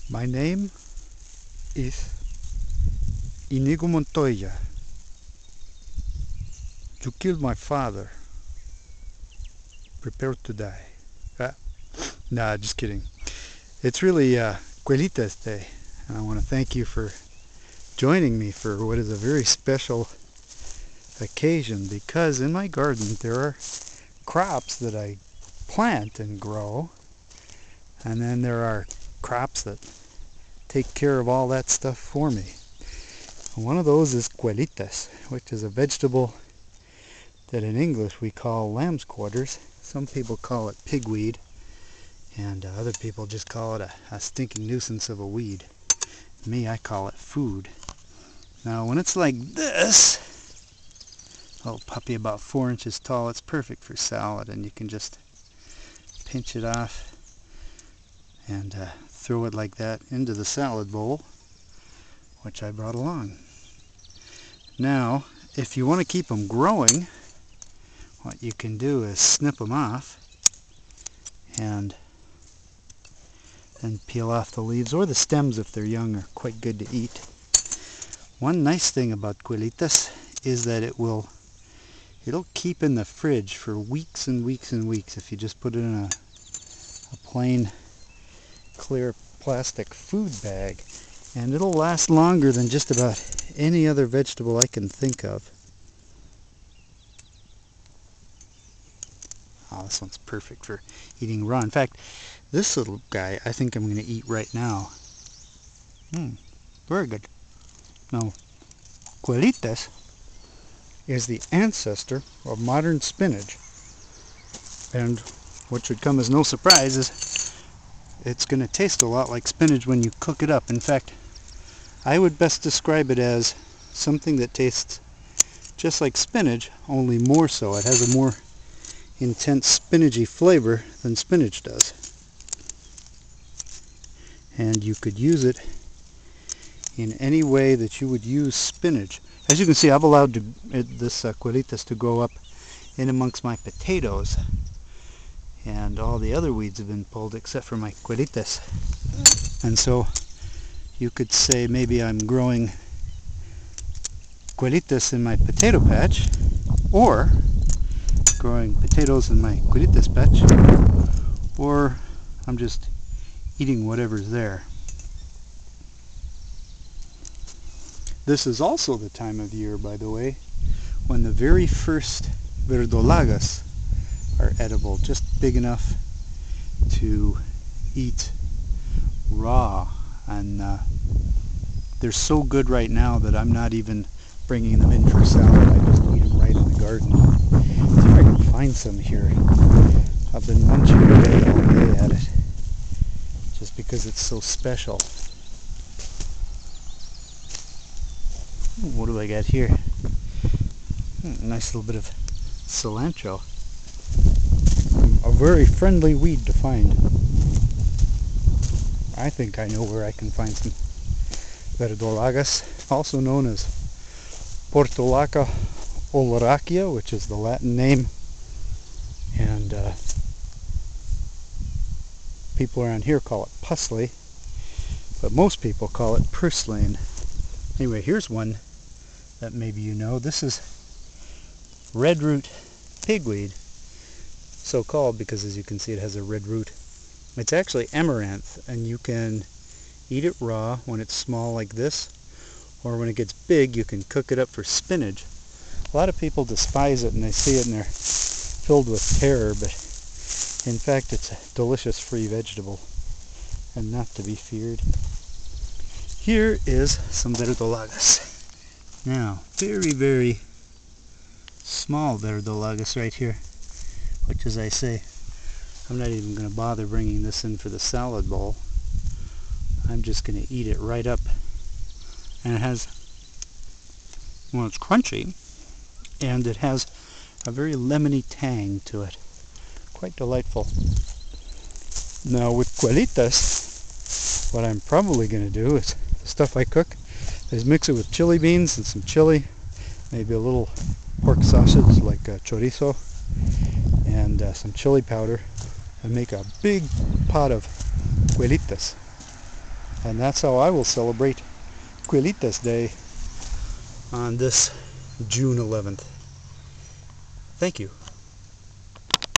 My name is Inigo Montoya. You killed my father. Prepare to die. Nah, just kidding. It's really Quelites Day, and I want to thank you for joining me for what is a very special occasion, because in my garden there are crops that I plant and grow, and then there are crops that take care of all that stuff for me. One of those is Quelites, which is a vegetable that in English we call lamb's quarters. Some people call it pigweed, and other people just call it a stinking nuisance of a weed. Me, I call it food. Now when it's like this, little puppy about 4 inches tall, it's perfect for salad, and you can just pinch it off and throw it like that into the salad bowl, which I brought along. Now, if you want to keep them growing, what you can do is snip them off and then peel off the leaves, or the stems if they're young are quite good to eat. One nice thing about Quelites is that it'll keep in the fridge for weeks and weeks and weeks if you just put it in a plain clear plastic food bag, and it'll last longer than just about any other vegetable I can think of. Oh, this one's perfect for eating raw. In fact, this little guy I think I'm going to eat right now. Very good. Now, Quelites is the ancestor of modern spinach, and what should come as no surprise is it's going to taste a lot like spinach when you cook it up. In fact, I would best describe it as something that tastes just like spinach, only more so. It has a more intense spinachy flavor than spinach does. And you could use it in any way that you would use spinach. As you can see, I've allowed this Quelites to grow up in amongst my potatoes, and all the other weeds have been pulled except for my Quelites. And so you could say maybe I'm growing Quelites in my potato patch, or growing potatoes in my Quelites patch, or I'm just eating whatever's there. This is also the time of year, by the way, when the very first verdolagas are edible, just big enough to eat raw, and they're so good right now that I'm not even bringing them in for salad. I just eat them right in the garden. See if I can find some here. I've been munching away all day at it just because it's so special. What do I got here? Nice little bit of cilantro. A very friendly weed to find. I think I know where I can find some verdolagas, also known as Portulaca oleracea, which is the Latin name, and people around here call it pusley, but most people call it purslane. Anyway, here's one that maybe you know. This is red root pigweed, so called because, as you can see, it has a red root. It's actually amaranth, and you can eat it raw when it's small like this, or when it gets big you can cook it up for spinach. A lot of people despise it and they see it and they're filled with terror, but in fact it's a delicious free vegetable and not to be feared. Here is some verdolagas. Now, very, very small verdolagas right here, which, as I say, I'm not even going to bother bringing this in for the salad bowl. I'm just going to eat it right up. And it has, well, it's crunchy, and it has a very lemony tang to it. Quite delightful. Now with Quelites, what I'm probably going to do is, the stuff I cook, is mix it with chili beans and some chili, maybe a little pork sausage like chorizo, and some chili powder, and make a big pot of Quelites. And that's how I will celebrate Quelites Day on this June 11th. Thank you.